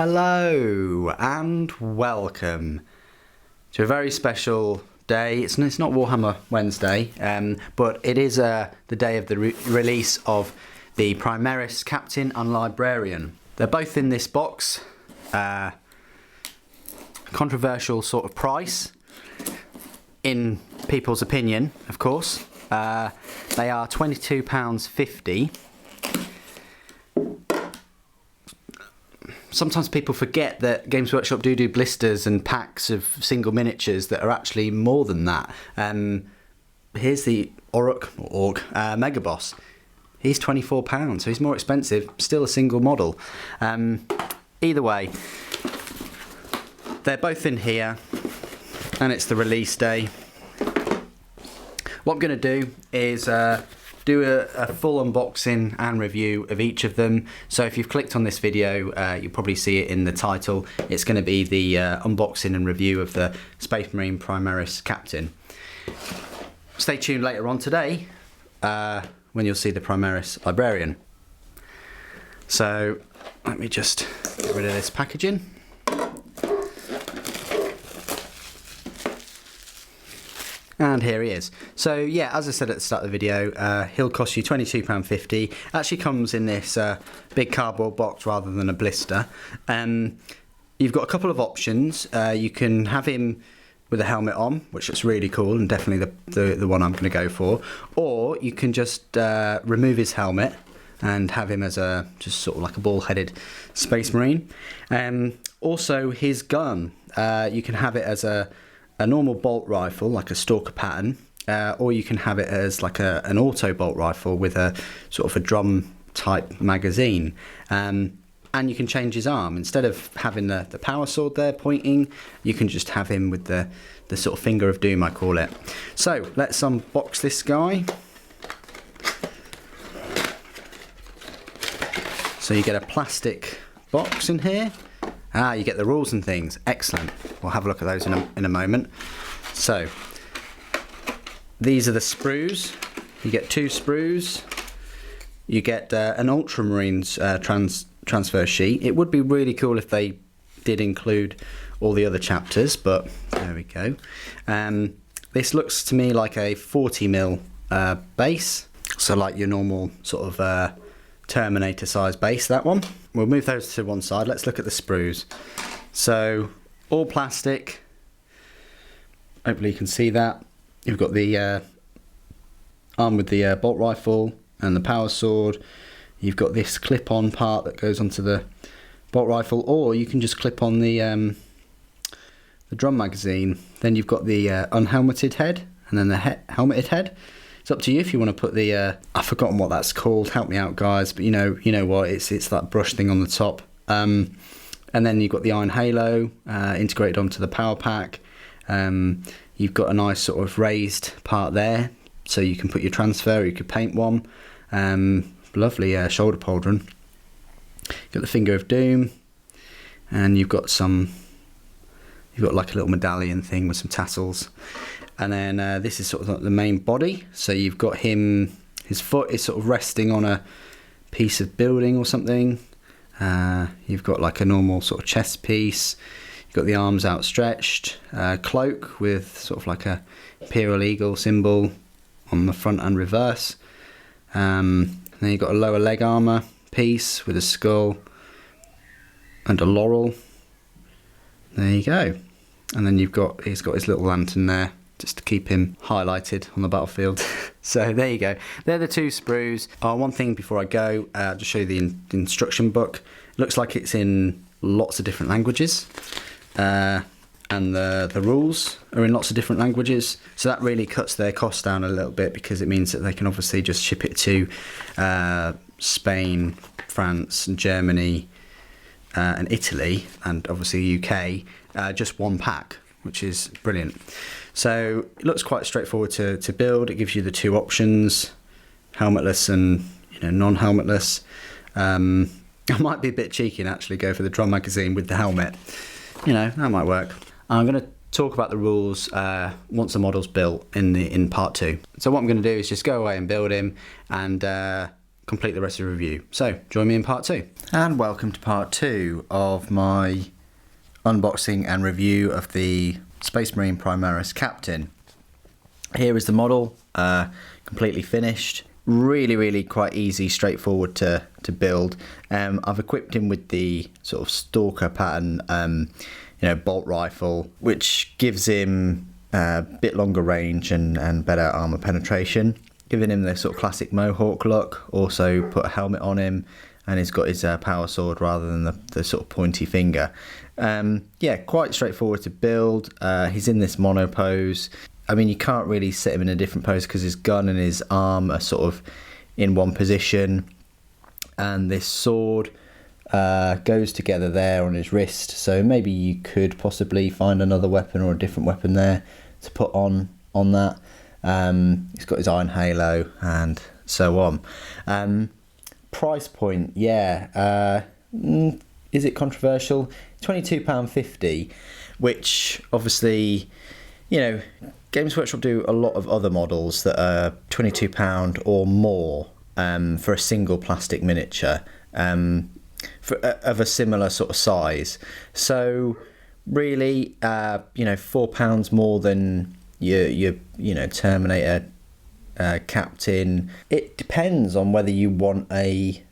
Hello and welcome to a very special day. It's not Warhammer Wednesday, but it is the day of the release of the Primaris Captain and Librarian. They're both in this box. Controversial sort of price, in people's opinion, of course. They are £22.50. Sometimes people forget that Games Workshop do blisters and packs of single miniatures that are actually more than that. Here's the Orc Mega Boss. He's £24, so he's more expensive, still a single model. Either way, they're both in here, and it's the release day. What I'm going to do is do a full unboxing and review of each of them. So if you've clicked on this video, you'll probably see it in the title. It's going to be the unboxing and review of the Space Marine Primaris Captain. Stay tuned later on today when you'll see the Primaris Librarian. So let me just get rid of this packaging. And here he is. So yeah, as I said at the start of the video, he'll cost you £22.50. Actually comes in this big cardboard box rather than a blister. You've got a couple of options. You can have him with a helmet on, which looks really cool and definitely the one I'm going to go for. Or you can just remove his helmet and have him as just sort of like a ball-headed Space Marine. Also his gun, you can have it as a normal bolt rifle, like a stalker pattern, or you can have it as like an auto bolt rifle with a sort of a drum type magazine. And you can change his arm. Instead of having the power sword there pointing, you can just have him with the sort of finger of doom, I call it. So let's unbox this guy. So you get a plastic box in here. You get the rules and things. Excellent. We'll have a look at those in a moment. So, these are the sprues. You get 2 sprues. You get an Ultramarines transfer sheet. It would be really cool if they did include all the other chapters, but there we go. This looks to me like a 40mm base. So like your normal sort of Terminator size base, that one. We'll move those to one side. Let's look at the sprues. So all plastic. Hopefully you can see that. You've got the arm with the bolt rifle and the power sword. You've got this clip-on part that goes onto the bolt rifle, or you can just clip on the drum magazine. Then you've got the unhelmeted head and then the helmeted head. It's up to you if you want to put the I've forgotten what that's called, help me out guys, but you know what, it's that brush thing on the top. And then you've got the iron halo integrated onto the power pack. You've got a nice sort of raised part there, so you can put your transfer, you could paint one. Lovely shoulder pauldron. You've got the finger of doom, and you've got like a little medallion thing with some tassels. And then this is sort of like the main body. So you've got him, his foot is sort of resting on a piece of building or something. You've got like a normal sort of chest piece. You've got the arms outstretched, cloak with sort of like a Imperial Eagle symbol on the front and reverse. Then you've got a lower leg armour piece with a skull and a laurel. There you go. And then he's got his little lantern there, just to keep him highlighted on the battlefield. So there you go. They're the 2 sprues. One thing before I go, I'll just show you the instruction book. It looks like it's in lots of different languages. And the rules are in lots of different languages. So that really cuts their cost down a little bit, because it means that they can obviously just ship it to Spain, France, and Germany, and Italy, and obviously UK, just one pack, which is brilliant. So it looks quite straightforward to build. It gives you the 2 options, helmetless and non-helmetless. I might be a bit cheeky and actually go for the drum magazine with the helmet. That might work. I'm going to talk about the rules once the model's built in part 2. So what I'm going to do is just go away and build him and complete the rest of the review. So join me in part 2. And welcome to part 2 of my unboxing and review of the Space Marine Primaris Captain. Here is the model, completely finished. Really quite easy, straightforward to build. I've equipped him with the sort of stalker pattern, bolt rifle, which gives him a bit longer range and better armor penetration, giving him the sort of classic Mohawk look. Also put a helmet on him, and he's got his power sword rather than the sort of pointy finger. Yeah, quite straightforward to build. He's in this mono pose. I mean, you can't really set him in a different pose because his gun and his arm are sort of in one position, and this sword goes together there on his wrist, so maybe you could possibly find another weapon or a different weapon there to put on that. He's got his iron halo and so on. Price point, yeah, is it controversial? £22.50, which obviously, Games Workshop do a lot of other models that are £22 or more for a single plastic miniature of a similar sort of size. So really, £4 more than your Terminator Captain. It depends on whether you want a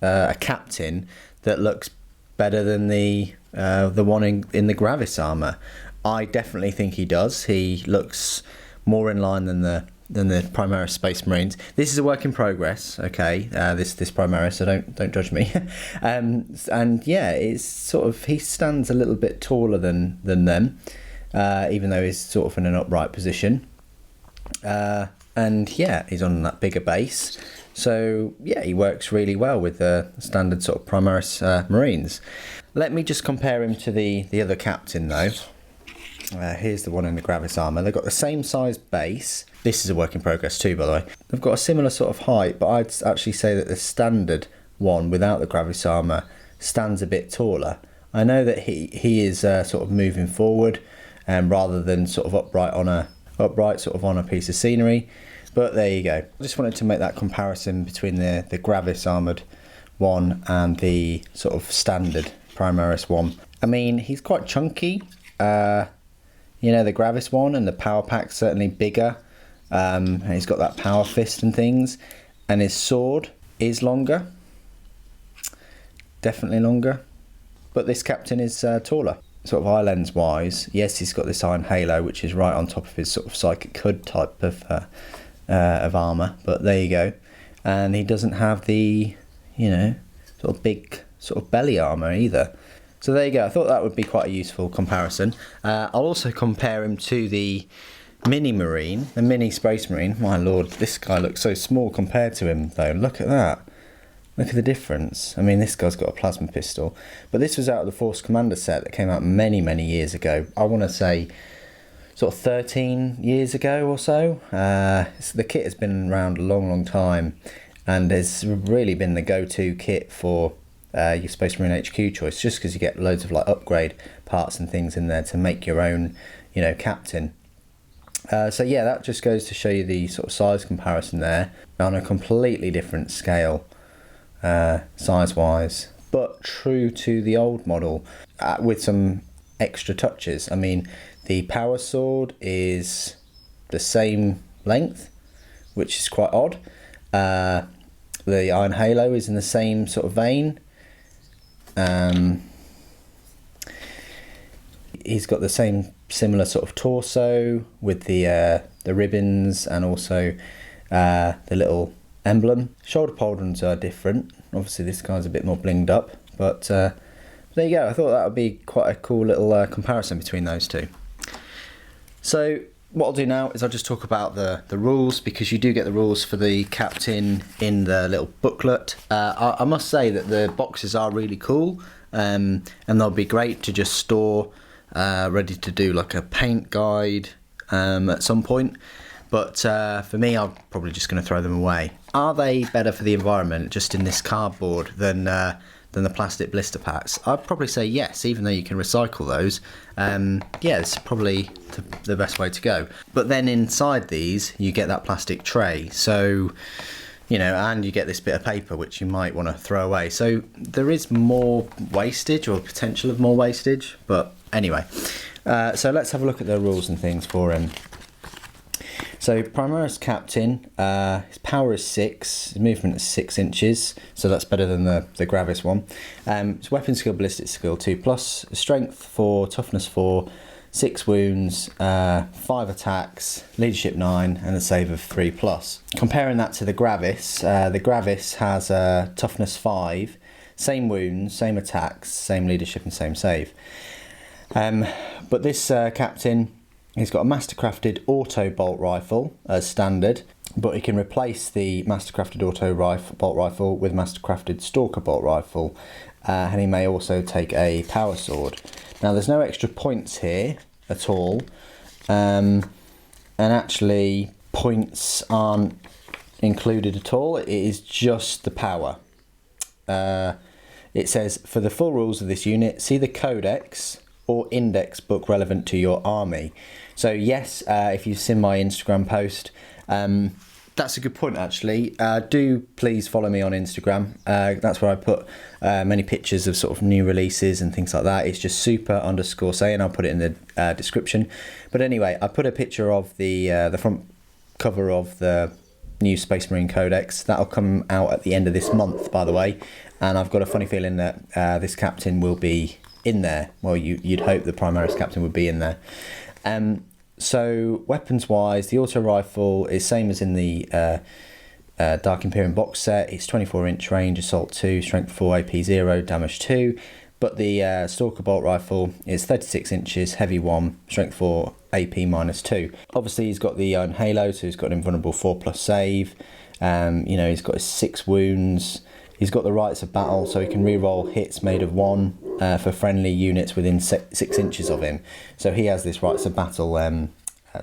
Captain that looks better than the one in the Gravis armor. I definitely think he does. He looks more in line than the Primaris Space Marines. This is a work in progress, okay? This Primaris, so don't judge me. And yeah, it's sort of, he stands a little bit taller than them, even though he's sort of in an upright position. And yeah, he's on that bigger base. So yeah, he works really well with the standard sort of Primaris Marines. Let me just compare him to the other Captain though. Here's the one in the Gravis armour. They've got the same size base. This is a work in progress too, by the way. They've got a similar sort of height, but I'd actually say that the standard one without the Gravis armour stands a bit taller. I know that he is sort of moving forward, rather than sort of upright on a piece of scenery. But there you go. I just wanted to make that comparison between the Gravis armoured one and the sort of standard Primaris one. I mean, he's quite chunky. The Gravis one, and the power pack's certainly bigger. And he's got that power fist and things, and his sword is longer, definitely longer. But this Captain is taller, sort of eye lens wise. Yes, he's got this iron halo, which is right on top of his sort of psychic hood type of armor. But there you go, and he doesn't have the sort of big sort of belly armor either. So there you go. I thought that would be quite a useful comparison. I'll also compare him to the Mini Marine, the Mini Space Marine. My lord, this guy looks so small compared to him though. Look at that. Look at the difference. I mean, this guy's got a plasma pistol. But this was out of the Force Commander set that came out many years ago. I want to say sort of 13 years ago or so. The kit has been around a long time, and has really been the go-to kit for your Space Marine HQ choice, just because you get loads of like upgrade parts and things in there to make your own Captain. So yeah, that just goes to show you the sort of size comparison there on a completely different scale, size wise, but true to the old model, with some extra touches. I mean, the power sword is the same length, which is quite odd. The iron halo is in the same sort of vein. He's got the same similar sort of torso with the ribbons, and also the little emblem. Shoulder pauldrons are different. Obviously this guy's a bit more blinged up, but there you go. I thought that would be quite a cool little comparison between those two. So what I'll do now is I'll just talk about the rules, because you do get the rules for the Captain in the little booklet. I must say that the boxes are really cool, and they'll be great to just store ready to do like a paint guide at some point. But for me, I'm probably just going to throw them away. Are they better for the environment just in this cardboard than the plastic blister packs? I'd probably say yes, even though you can recycle those. Yeah, it's probably the best way to go. But then inside these, you get that plastic tray. So you know, and you get this bit of paper which you might want to throw away. So there is more wastage, or potential of more wastage, but anyway. So let's have a look at the rules and things for him. So Primaris Captain, his power is 6, his movement is 6 inches, so that's better than the Gravis one. His weapon skill, ballistic skill 2+, strength 4, toughness 4, 6 wounds, 5 attacks, leadership 9, and a save of 3+. Comparing that to the Gravis has toughness 5, same wounds, same attacks, same leadership, and same save. But this Captain, he's got a mastercrafted auto bolt rifle as standard, but he can replace the mastercrafted bolt rifle with mastercrafted stalker bolt rifle, and he may also take a power sword. Now there's no extra points here at all, and actually points aren't included at all. It is just the power. It says, for the full rules of this unit, see the codex or index book relevant to your army. So yes, if you've seen my Instagram post, that's a good point actually. Do please follow me on Instagram. That's where I put many pictures of sort of new releases and things like that. It's just super_say, and I'll put it in the description. But anyway, I put a picture of the front cover of the new Space Marine Codex. That'll come out at the end of this month, by the way. And I've got a funny feeling that this captain will be in there. Well, you'd hope the Primaris Captain would be in there. So weapons wise, the auto rifle is same as in the Dark Imperium box set. It's 24-inch range, assault 2, strength 4, AP 0, damage 2. But the stalker bolt rifle is 36 inches, heavy 1, strength 4, AP -2. Obviously he's got the Iron Halo, so he's got an invulnerable 4+ save. You know, he's got his 6 wounds. He's got the rights of battle, so he can reroll hits made of 1 for friendly units within 6 inches of him. So he has this rights of battle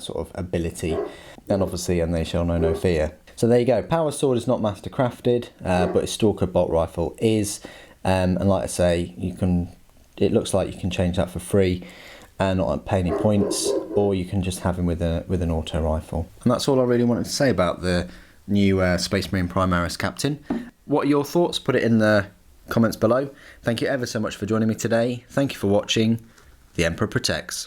sort of ability. And obviously, and they shall know no fear. So there you go. Power sword is not master crafted, but his stalker bolt rifle is. And like I say, you can. It looks like you can change that for free and not pay any points, or you can just have him with an auto rifle. And that's all I really wanted to say about the new Space Marine Primaris Captain. What are your thoughts? Put it in the comments below. Thank you ever so much for joining me today. Thank you for watching. The Emperor protects.